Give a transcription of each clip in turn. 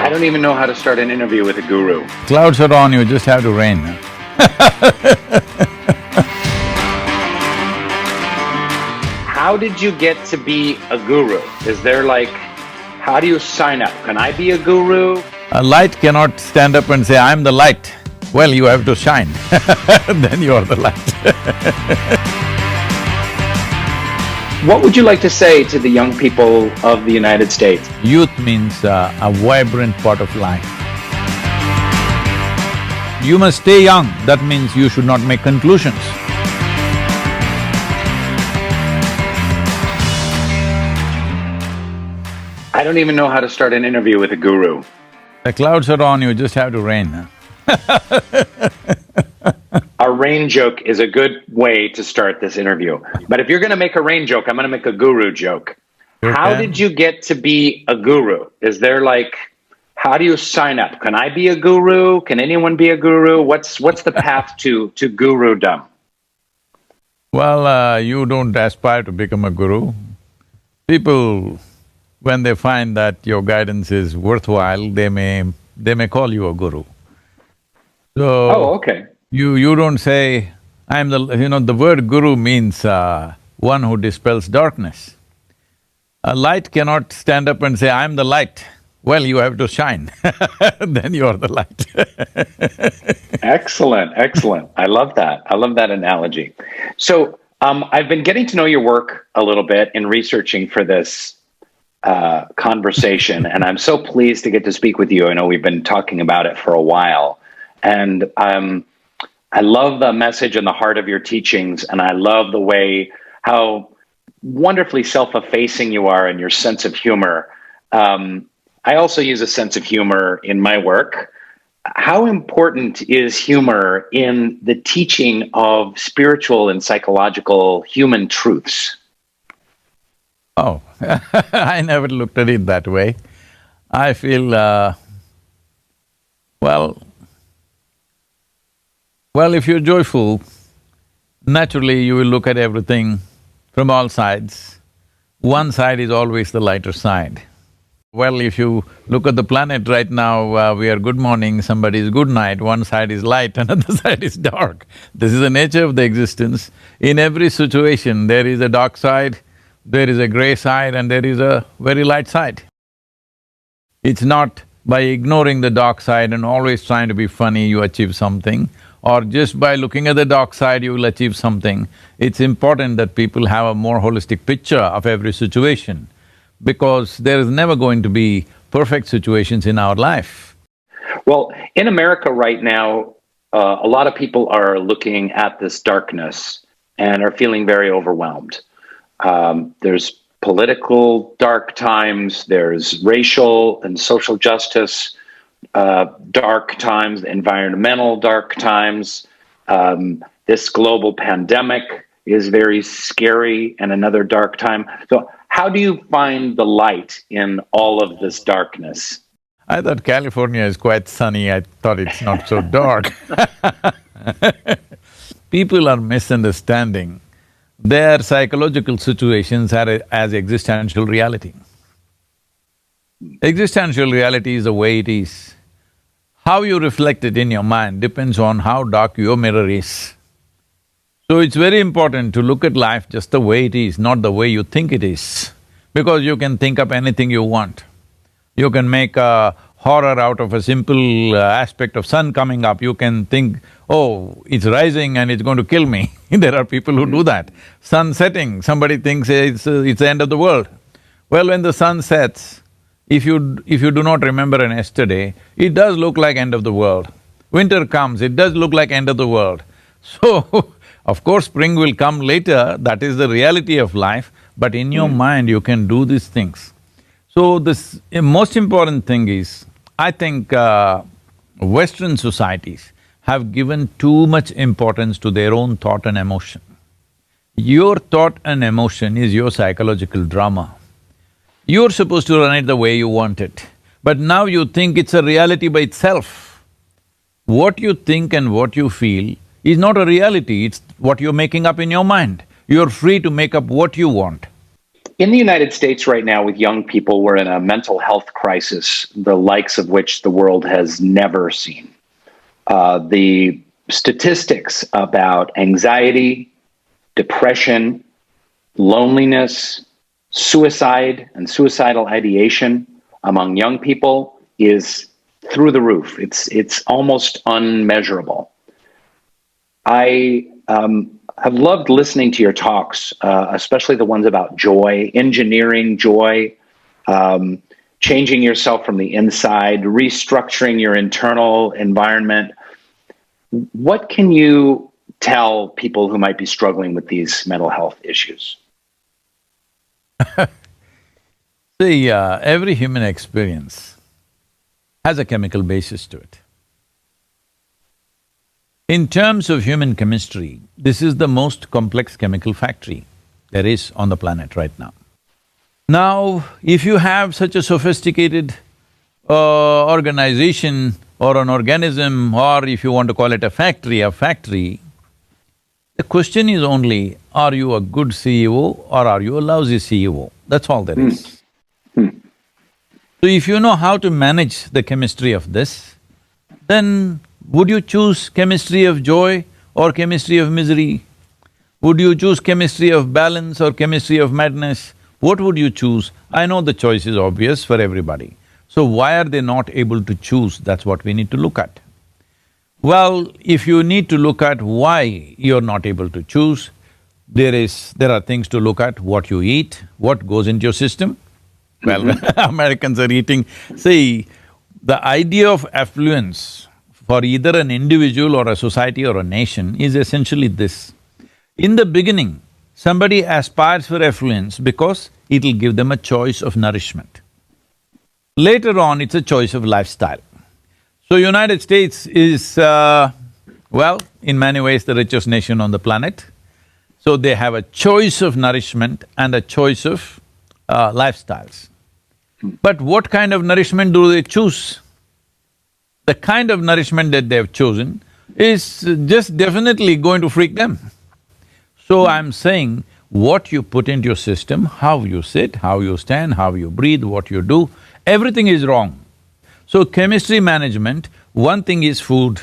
I don't even know how to start an interview with a guru. Clouds are on, you just have to rain. How did you get to be a guru? Is there like, how do you sign up? Can I be a guru? A light cannot stand up and say, "I'm the light." Well, you have to shine, then you are the light. What would you like to say to the young people of the United States? Youth means a vibrant part of life. You must stay young, that means you should not make conclusions. I don't even know how to start an interview with a guru. The clouds are on, you just have to rain. A rain joke is a good way to start this interview. But if you're gonna make a rain joke, I'm gonna make a guru joke. Okay. How did you get to be a guru? Is there like, how do you sign up? Can I be a guru? Can anyone be a guru? What's the path to gurudom? Well, you don't aspire to become a guru. People, when they find that your guidance is worthwhile, they may call you a guru. So… Oh, okay. You don't say, "I'm the… the word guru means one who dispels darkness. A light cannot stand up and say, "I'm the light." Well, you have to shine, then you are the light. Excellent, excellent. I love that. I love that analogy. So, I've been getting to know your work a little bit in researching for this conversation, and I'm so pleased to get to speak with you. I know we've been talking about it for a while, and I love the message and the heart of your teachings, and I love the way how wonderfully self-effacing you are and your sense of humor. I also use a sense of humor in my work. How important is humor in the teaching of spiritual and psychological human truths? Oh, I never looked at it that way. I feel, well, if you're joyful, naturally you will look at everything from all sides. One side is always the lighter side. Well, if you look at the planet right now, we are good morning, somebody is good night, one side is light, another side is dark. This is the nature of the existence. In every situation, there is a dark side, there is a gray side, and there is a very light side. It's not by ignoring the dark side and always trying to be funny you achieve something, or just by looking at the dark side you will achieve something. It's important that people have a more holistic picture of every situation, because there is never going to be perfect situations in our life. Well, in America right now, a lot of people are looking at this darkness and are feeling very overwhelmed. There's political dark times, there's racial and social justice dark times, environmental dark times. This global pandemic is very scary and another dark time. So how do you find the light in all of this darkness? I thought California is quite sunny, I thought it's not so dark. People are misunderstanding their psychological situations as existential reality. Existential reality is the way it is. How you reflect it in your mind depends on how dark your mirror is. So it's very important to look at life just the way it is, not the way you think it is. Because you can think up anything you want. You can make a horror out of a simple aspect of sun coming up. You can think, "Oh, it's rising and it's going to kill me." There are people who do that. Sun setting, somebody thinks it's the end of the world. Well, when the sun sets, if you do not remember an yesterday, it does look like end of the world. Winter comes, it does look like end of the world. So, of course spring will come later, that is the reality of life, but in your mind you can do these things. So this most important thing is, I think Western societies have given too much importance to their own thought and emotion. Your thought and emotion is your psychological drama. You're supposed to run it the way you want it, but now you think it's a reality by itself. What you think and what you feel is not a reality, it's what you're making up in your mind. You're free to make up what you want. In the United States right now, with young people, we're in a mental health crisis, the likes of which the world has never seen. The statistics about anxiety, depression, loneliness, suicide, and suicidal ideation among young people is through the roof. It's almost unmeasurable. I have loved listening to your talks, especially the ones about joy, engineering joy, changing yourself from the inside, restructuring your internal environment. What can you tell people who might be struggling with these mental health issues? See, every human experience has a chemical basis to it. In terms of human chemistry, this is the most complex chemical factory there is on the planet right now. Now, if you have such a sophisticated organization or an organism, or if you want to call it a factory, the question is only, are you a good CEO or are you a lousy CEO? That's all there is. So if you know how to manage the chemistry of this, then would you choose chemistry of joy or chemistry of misery? Would you choose chemistry of balance or chemistry of madness? What would you choose? I know the choice is obvious for everybody. So why are they not able to choose? That's what we need to look at. Well, if you need to look at why you're not able to choose, there are things to look at: what you eat, what goes into your system. Well, Americans are eating… See, the idea of affluence for either an individual or a society or a nation is essentially this. In the beginning, somebody aspires for affluence because it'll give them a choice of nourishment. Later on, it's a choice of lifestyle. So United States is, well, in many ways the richest nation on the planet. So they have a choice of nourishment and a choice of lifestyles. But what kind of nourishment do they choose? The kind of nourishment that they've chosen is just definitely going to freak them. So I'm saying, what you put into your system, how you sit, how you stand, how you breathe, what you do, everything is wrong. So chemistry management, one thing is food,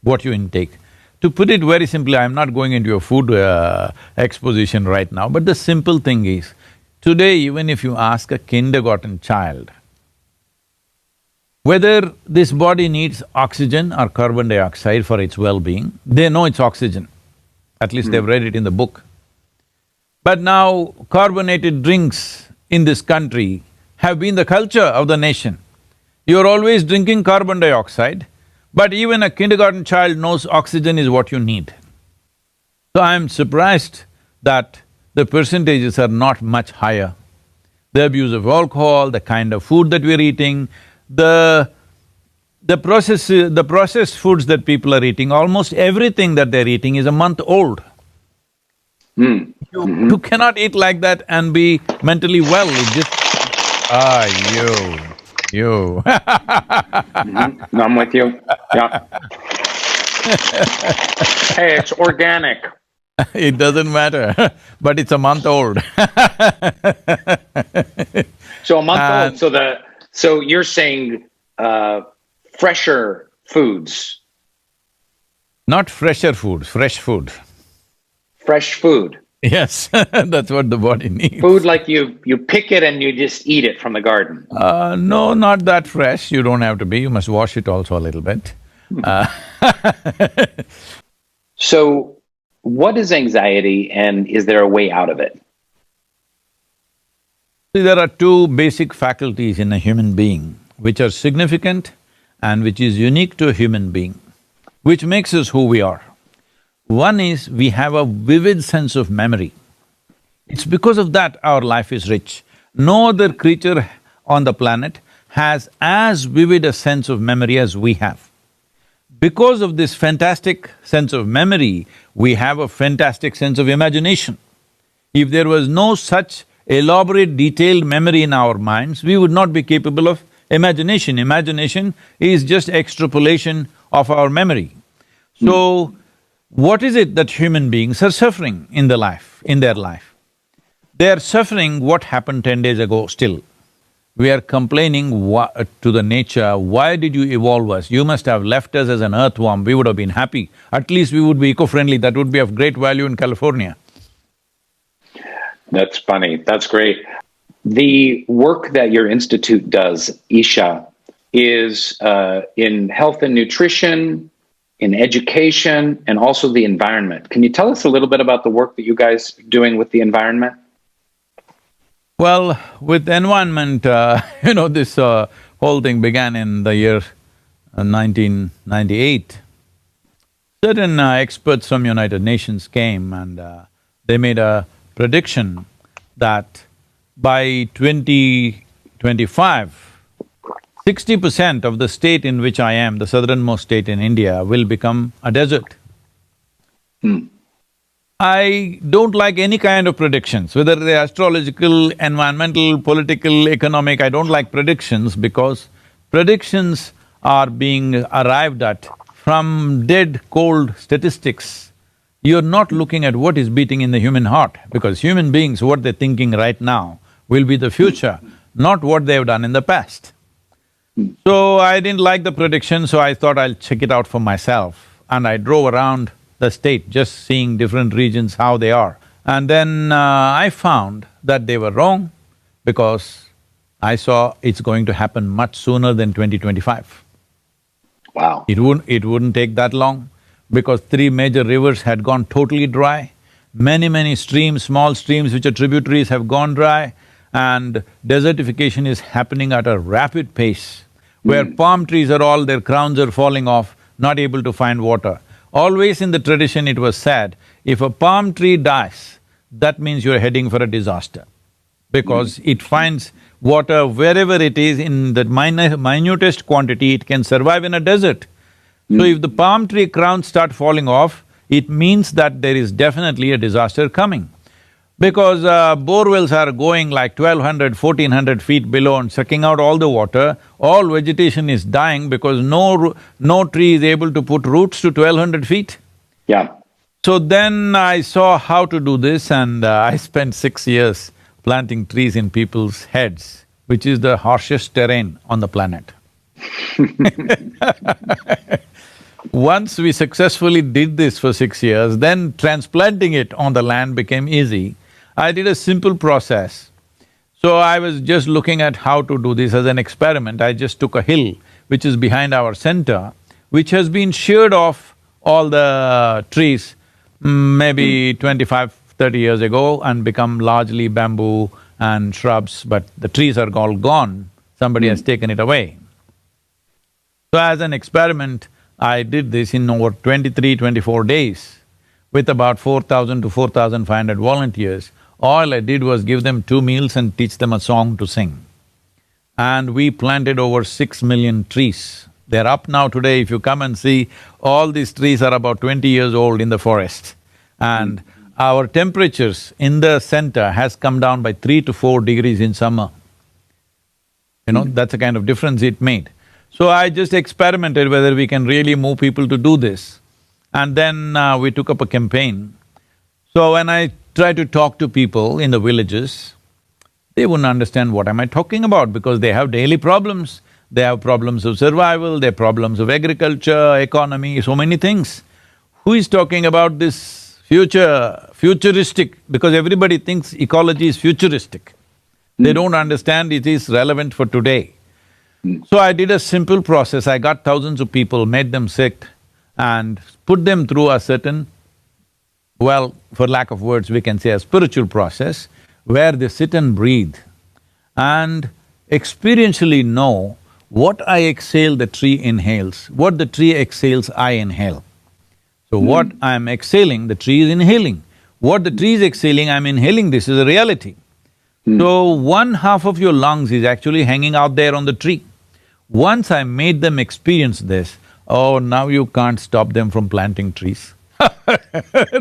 what you intake. To put it very simply, I'm not going into a food exposition right now, but the simple thing is, today even if you ask a kindergarten child whether this body needs oxygen or carbon dioxide for its well-being, they know it's oxygen. At least they've read it in the book. But now, carbonated drinks in this country have been the culture of the nation. You're always drinking carbon dioxide, but even a kindergarten child knows oxygen is what you need. So I'm surprised that the percentages are not much higher. The abuse of alcohol, the kind of food that we're eating, the processed foods that people are eating, almost everything that they're eating is a month old. You cannot eat like that and be mentally well, it just… you… No, I'm with you, yeah. Hey, it's organic. It doesn't matter, but it's a month old. So a month old, so you're saying fresher foods. Not fresher foods, fresh food. Fresh food. Yes, that's what the body needs. Food like you pick it and you just eat it from the garden. No, not that fresh, you don't have to be, you must wash it also a little bit. So, what is anxiety and is there a way out of it? See, there are two basic faculties in a human being which are significant and which is unique to a human being, which makes us who we are. One is, we have a vivid sense of memory. It's because of that our life is rich. No other creature on the planet has as vivid a sense of memory as we have. Because of this fantastic sense of memory, we have a fantastic sense of imagination. If there was no such elaborate, detailed memory in our minds, we would not be capable of imagination. Imagination is just extrapolation of our memory. So, what is it that human beings are suffering in their life? They are suffering what happened 10 days ago still. We are complaining to the nature, why did you evolve us? You must have left us as an earthworm, we would have been happy. At least we would be eco-friendly, that would be of great value in California. That's funny. That's great. The work that your institute does, Isha, is in health and nutrition, in education, and also the environment. Can you tell us a little bit about the work that you guys are doing with the environment? Well, with environment, this whole thing began in the year 1998. Certain experts from United Nations came and they made a prediction that by 2025, 60% of the state in which I am, the southernmost state in India, will become a desert. I don't like any kind of predictions, whether they're astrological, environmental, political, economic, I don't like predictions because predictions are being arrived at from dead, cold statistics. You're not looking at what is beating in the human heart, because human beings, what they're thinking right now will be the future, not what they've done in the past. So I didn't like the prediction, so I thought I'll check it out for myself. And I drove around the state, just seeing different regions, how they are. And then I found that they were wrong because I saw it's going to happen much sooner than 2025. Wow. It wouldn't take that long because 3 major rivers had gone totally dry. Many streams, small streams which are tributaries have gone dry, and desertification is happening at a rapid pace, where palm trees are all, their crowns are falling off, not able to find water. Always in the tradition it was said, if a palm tree dies, that means you're heading for a disaster, because it finds water wherever it is in the minutest quantity, it can survive in a desert. So if the palm tree crowns start falling off, it means that there is definitely a disaster coming. Because bore wells are going like 1200, 1400 feet below and sucking out all the water, all vegetation is dying because no tree is able to put roots to 1200 feet. Yeah. So then I saw how to do this, and I spent 6 years planting trees in people's heads, which is the harshest terrain on the planet. Once we successfully did this for 6 years, then transplanting it on the land became easy. I did a simple process. So I was just looking at how to do this as an experiment. I just took a hill which is behind our center, which has been sheared off all the trees maybe 25, 30 years ago and become largely bamboo and shrubs, but the trees are all gone, somebody has taken it away. So as an experiment, I did this in over 24 days with about 4,000 to 4,500 volunteers. All I did was give them 2 meals and teach them a song to sing. And we planted over 6 million trees. They're up now today. If you come and see, all these trees are about 20 years old in the forest. And our temperatures in the center has come down by 3 to 4 degrees in summer. That's the kind of difference it made. So I just experimented whether we can really move people to do this. And then we took up a campaign. So when I tried to talk to people in the villages, they wouldn't understand what am I talking about, because they have daily problems. They have problems of survival, they have problems of agriculture, economy, so many things. Who is talking about this futuristic, because everybody thinks ecology is futuristic. They don't understand it is relevant for today. So I did a simple process. I got thousands of people, made them sit and put them through a certain, well, for lack of words, we can say a spiritual process, where they sit and breathe and experientially know what I exhale, the tree inhales, what the tree exhales, I inhale. So what I'm exhaling, the tree is inhaling. What the tree is exhaling, I'm inhaling, this is a reality. So 1/2 of your lungs is actually hanging out there on the tree. Once I made them experience this, oh, now you can't stop them from planting trees.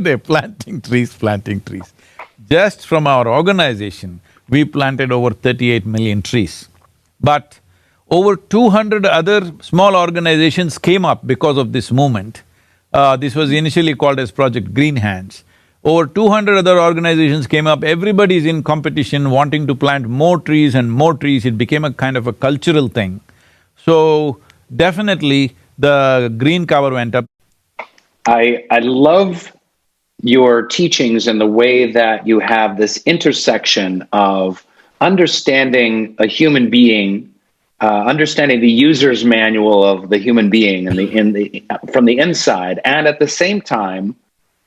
They're planting trees. Just from our organization, we planted over 38 million trees. But over 200 other small organizations came up because of this movement. This was initially called as Project Green Hands. Over 200 other organizations came up, everybody's in competition wanting to plant more trees and more trees. It became a kind of a cultural thing. So, definitely the green cover went up. I love your teachings and the way that you have this intersection of understanding a human being, understanding the user's manual of the human being from the inside, and at the same time,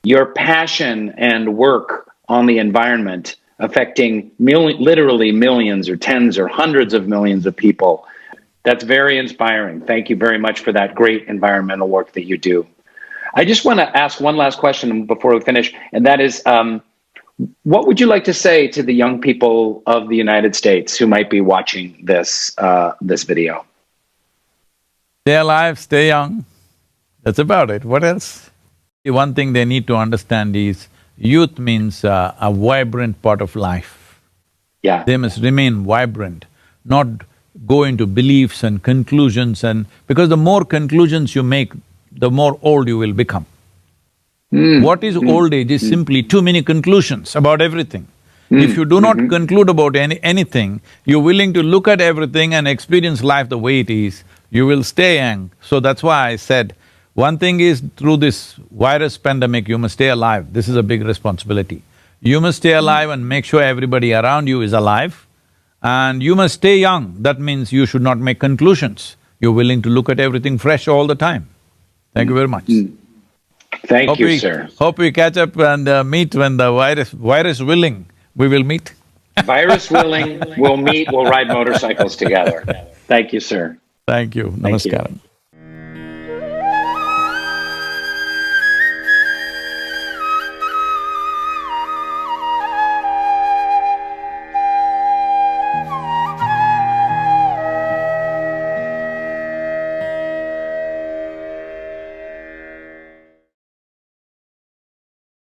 your passion and work on the environment affecting literally millions or tens or hundreds of millions of people. That's very inspiring. Thank you very much for that great environmental work that you do. I just want to ask one last question before we finish, and that is, what would you like to say to the young people of the United States who might be watching this video? Stay alive, stay young. That's about it. What else? One thing they need to understand is youth means a vibrant part of life. Yeah. They must remain vibrant, not go into beliefs and conclusions because the more conclusions you make, the more old you will become. What is old age is simply too many conclusions about everything. If you do not conclude about anything, you're willing to look at everything and experience life the way it is, you will stay young. So that's why I said, one thing is through this virus pandemic, you must stay alive. This is a big responsibility. You must stay alive and make sure everybody around you is alive. And you must stay young. That means you should not make conclusions. You're willing to look at everything fresh all the time. Thank you very much. Thank you, sir. Hope we catch up and meet when the virus willing, we will meet. Virus willing, we'll meet, we'll ride motorcycles together. Thank you, sir. Thank you. Namaskaram.